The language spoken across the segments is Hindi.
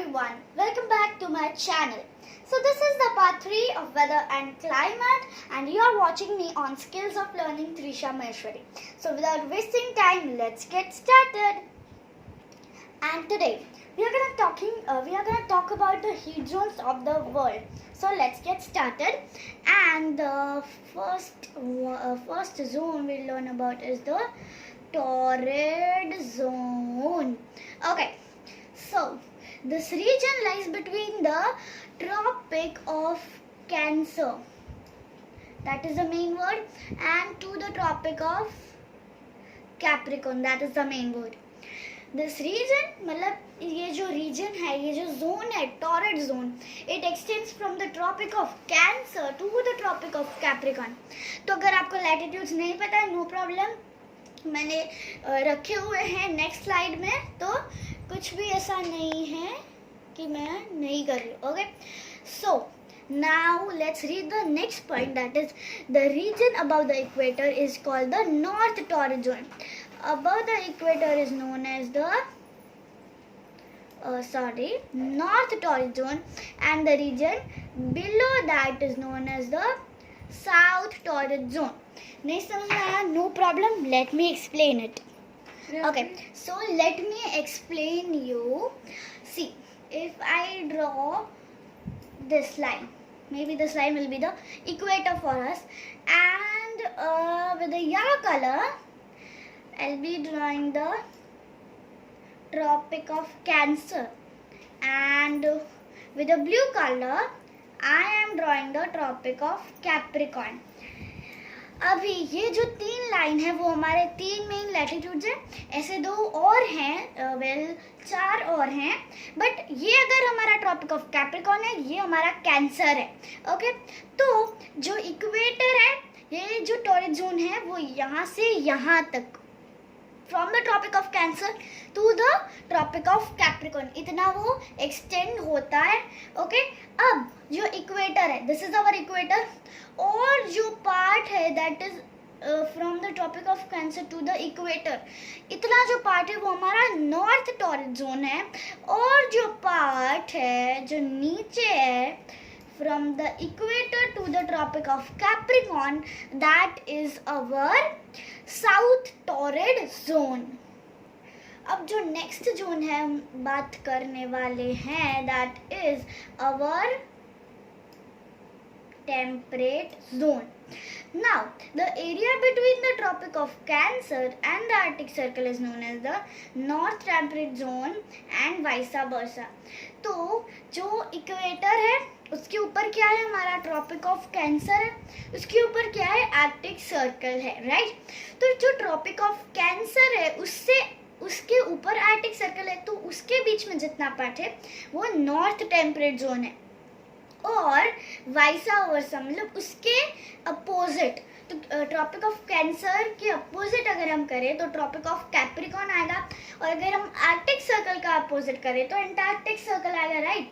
everyone, welcome back to my channel. So this is the part 3 of weather and climate and you are watching me on Skills of Learning Trisha Maheshwari. So without wasting time, let's get started. And today we are going to talk about the heat zones of the world. So let's get started. And the first zone we'll learn about is the torrid zone. Okay. So, this region lies between the Tropic of Cancer, that is the main word, and to the Tropic of Capricorn, that is the main word. This region, मतलब ये जो region है, ये जो zone है, torrid zone, it extends from the Tropic of Cancer to the Tropic of Capricorn. तो अगर आपको latitudes नहीं पता है, no problem, मैंने रखे हुए हैं नेक्स्ट स्लाइड में, तो कुछ भी ऐसा नहीं है कि मैं नहीं कर रही हूँ. Okay, so now let's read the next point, that is the region above the equator is called the north torrid zone. Above the equator is known as the north torrid zone and the region below that is known as the south torrid zone. नहीं समझ में आया? No problem, let me explain it. Okay, so let me explain you. See, if I draw this line, maybe this line will be the equator for us, and with the yellow color I'll be drawing the Tropic of Cancer, and with the blue color I am drawing the Tropic of Capricorn. अभी ये जो तीन लाइन है वो हमारे तीन मेन लैटिट्यूड्स हैं. ऐसे दो और हैं, चार और हैं, बट ये अगर हमारा ट्रॉपिक ऑफ कैप्रिकॉर्न है, ये हमारा कैंसर है. ओके, तो जो इक्वेटर है, ये जो टॉरिड जोन है, वो यहाँ से यहाँ तक, from the tropic of Cancer to the tropic of Capricorn, इतना वो एक्सटेंड होता है. ओके, अब जो इक्वेटर है, दिस इज आवर इक्वेटर, और जो पार्ट है that is from the tropic of Cancer to the equator, इतना जो पार्ट है वो हमारा नॉर्थ टॉरिड जोन है. और जो पार्ट है जो नीचे है from the equator to the tropic of Capricorn, that is our south torrid zone. अब जो नेक्स्ट जोन है हम बात करने वाले हैं, that is our temperate zone. Now, the area between the Tropic of Cancer and the Arctic Circle is known as the North Temperate Zone and vice versa. तो जो इक्वेटर है उसके ऊपर क्या है, हमारा ट्रॉपिक ऑफ कैंसर है, उसके ऊपर क्या है, आर्कटिक सर्कल है, राइट. तो जो ट्रॉपिक ऑफ कैंसर है उसके ऊपर आर्कटिक सर्कल है, तो उसके बीच में जितना पार्ट है वो नॉर्थ टेम्परेट जोन है. और वाइसा वर्सा, मतलब उसके अपोजिट, तो ट्रॉपिक ऑफ कैंसर के अपोजिट अगर हम करें तो ट्रॉपिक ऑफ कैप्रिकॉर्न आएगा, और अगर हम आर्कटिक सर्कल का अपोजिट करें तो एंटार्क्टिक सर्कल आएगा, राइट.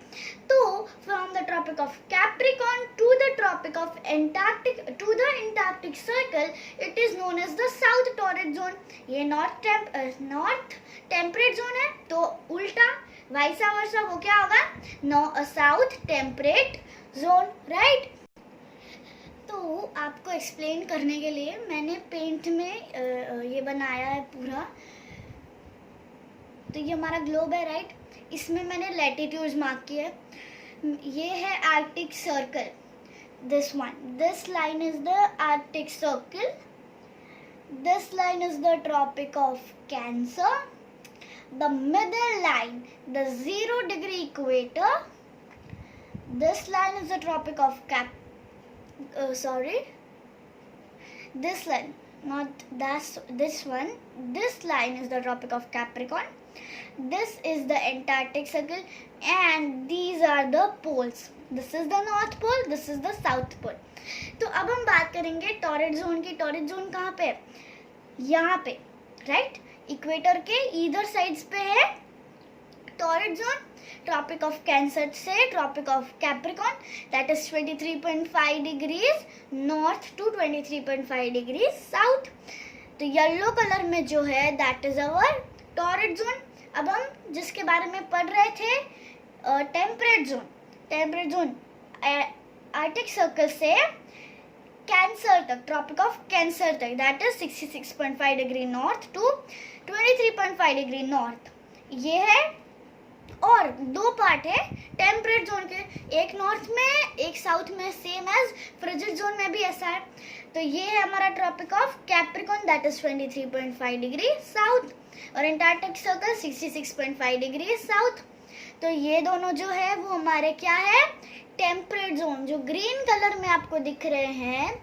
तो from the tropic of Capricorn to the tropic of Antarctic to the Antarctic circle, it is known as the south torrid zone. ये नॉर्थ टेम्परेट जोन है, तो उल्टा वाइसा वर्सा वो क्या होगा, साउथ टेम्परेट जोन, राइट. तो आपको एक्सप्लेन करने के लिए मैंने पेंट में ये बनाया है पूरा. तो ये हमारा ग्लोब है, राइट. इसमें मैंने लैटिट्यूड्स मार्क किए. ये है Arctic circle, this one, this line is the Arctic circle, this line is the tropic of Cancer, the middle line, the 0 degree equator, this line is the tropic of this line, not this one, this line is the tropic of Capricorn, this is the Antarctic circle, and these are the poles. This is the north pole, this is the south pole. तो अब हम बात करेंगे टॉरिड जोन की. टॉरिड जोन कहाँ पे है, यहाँ पे, राइट. इक्वेटर के ईदर साइड्स पे है torrid zone, tropic of Cancer से tropic of Capricorn, that is 23.5 degrees north to 23.5 degrees south. तो येलो कलर में जो है that is our torrid zone. अब हम जिसके बारे में पढ़ रहे थे टेम्परेट जोन आर्टिक सर्कल से कैंसर तक, ट्रॉपिक ऑफ कैंसर तक, that is 66.5 degree north to 23.5 degree north, ये है। और दो पार्ट है टेम्परेट जोन के, एक नॉर्थ में एक साउथ में, सेम एज फ्रिजिड जोन में भी ऐसा है। तो ये है हमारा tropic of Capricorn, that is 23.5 degree south, और एंटार्क्टिक सर्कल 66.5 डिग्री साउथ। तो ये दोनों जो है वो हमारे क्या है, टेम्परेट जोन। जो ग्रीन कलर में आपको दिख रहे हैं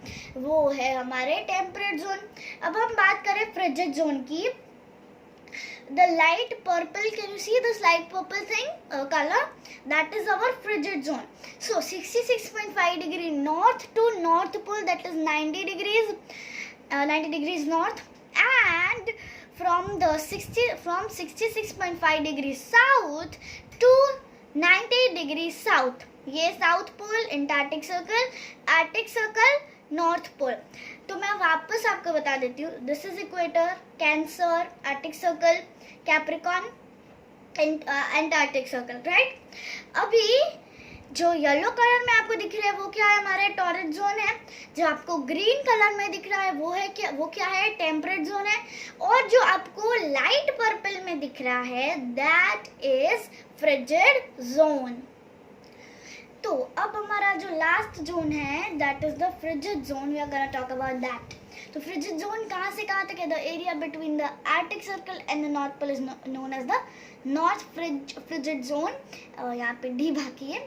वो है हमारे टेम्परेट जोन। अब हम बात करें फ्रिजिड जोन की, the light purple, can you see this light purple thing, color, that is our frigid zone. So 66.5 degree north to north pole, that is 90 degrees north, and from 66.5 degrees south to 90 degrees south, ये south pole, Antarctic circle, Arctic circle, north pole. तो मैं वापस आपको बता देती हूँ, this is equator, Cancer, Arctic circle, Capricorn, Antarctic circle, right. अभी जो येलो कलर में आपको दिख रहा है वो क्या है, हमारे टॉरस जोन है। जो आपको ग्रीन कलर में दिख रहा है वो क्या है, टेम्परेट जोन है। और जो आपको लाइट पर्पल में दिख रहा है दैट इज फ्रिजिड जोन। तो अब हमारा जो लास्ट जोन है that is the frigid zone, we are gonna talk about that. तो फ्रिजिड जोन कहाँ से कहाँ तक है, the area between the Arctic circle and the north pole is known as the north frigid zone, यहाँ पे डी बाकी है।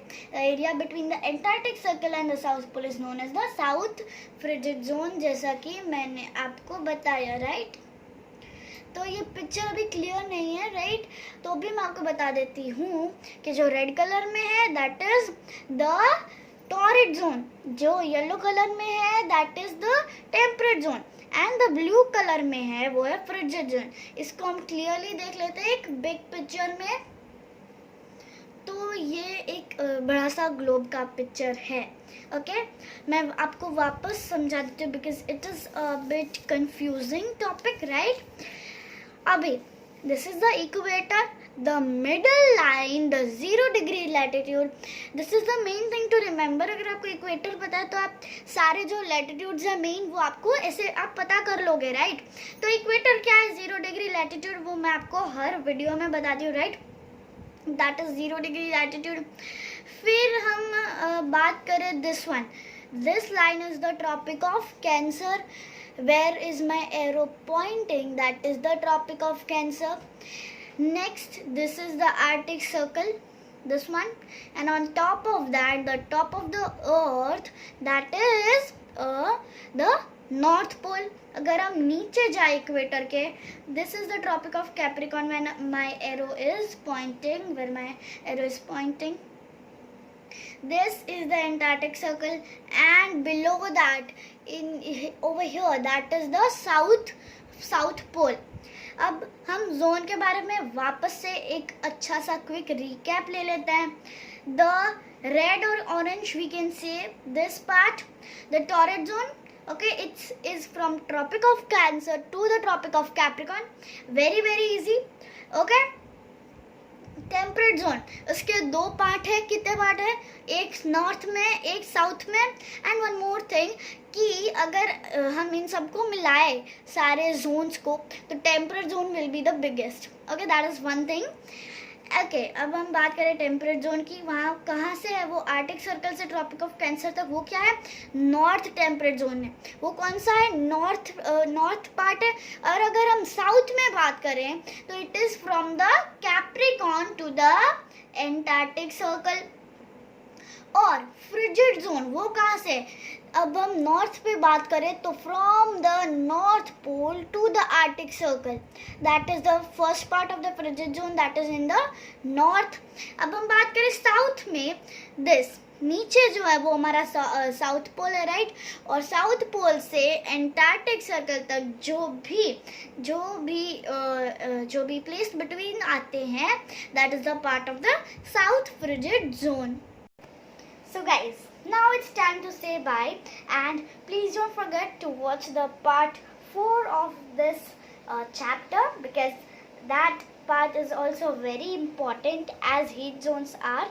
Area between the Antarctic circle and the south pole is known as the south frigid zone, जैसा कि मैंने आपको बताया, राइट। तो ये पिक्चर अभी क्लियर नहीं है, राइट। तो भी मैं आपको बता देती हूँ कि जो रेड कलर में है that is the torrid zone, जो येलो कलर में है that is the temperate zone, and the blue colour में है वो है फ्रिजिड जोन। इसको हम क्लियरली देख लेते हैं एक बिग पिक्चर में। तो ये एक बड़ा सा ग्लोब का पिक्चर है, ओके। मैं आपको वापस समझा देती हूँ because it is a bit confusing topic, right. अभी this is the equator, the middle line, the 0 degree latitude, this is the main thing to remember. अगर आपको इक्वेटर पता है तो आप सारे जो लैटिट्यूड्स है मेन वो आपको ऐसे आप पता कर लोगे, राइट। तो इक्वेटर क्या है, 0 डिग्री लैटिट्यूड, वो मैं आपको हर वीडियो में बताती हूँ, right. That is 0 degree latitude. फिर हम बात करें this one, this line is the tropic of Cancer, where is my arrow pointing, that is the tropic of cancer. Next, this is the arctic circle, this one, and on top of that the top of the earth, that is the north pole. अगर हम नीचे जाए इक्वेटर के, this is the tropic of capricorn when my arrow is pointing, where my arrow is pointing. This is the Antarctic circle, and below that over here that is the south pole. अब हम जोन के बारे में वापस से एक अच्छा सा क्विक रिकैप ले लेते हैं। द रेड और orange we can say this part, the torrid zone, okay, it is from tropic of cancer to the tropic of capricorn, very easy, okay. Temperate zone, उसके दो पार्ट है, कितने पार्ट है, एक नॉर्थ में एक साउथ में। एंड वन मोर थिंग कि अगर हम इन सबको मिलाए सारे जोन्स को तो temperate zone will be the biggest, okay, that is one thing, okay. अब हम बात करें टेम्परेट जोन की, वहाँ कहाँ से है वो, आर्टिक सर्कल से ट्रॉपिक ऑफ कैंसर तक, वो क्या है, नॉर्थ टेम्परेट जोन है। वो कौन सा है, नॉर्थ पार्ट है। और अगर हम साउथ में बात करें तो it is from the Capricorn to the Antarctic circle. और फ्रिजिड जोन वो कहाँ से, अब हम नॉर्थ पे बात करें तो from the north pole to the Arctic circle, that is the first part of the frigid zone, that is in the north. अब हम बात करें साउथ में, दिस नीचे जो है वो हमारा साउथ पोल है, राइट। और साउथ पोल से एंटार्क्टिक सर्कल तक जो भी प्लेस बिटवीन आते हैं that is the part of the south frigid zone. So guys, now it's time to say bye, and please don't forget to watch the part 4 of this chapter, because that part is also very important as heat zones are.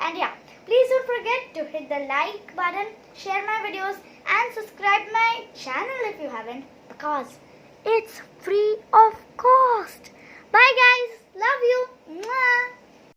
And yeah, please don't forget to hit the like button, share my videos and subscribe my channel if you haven't, because it's free of course.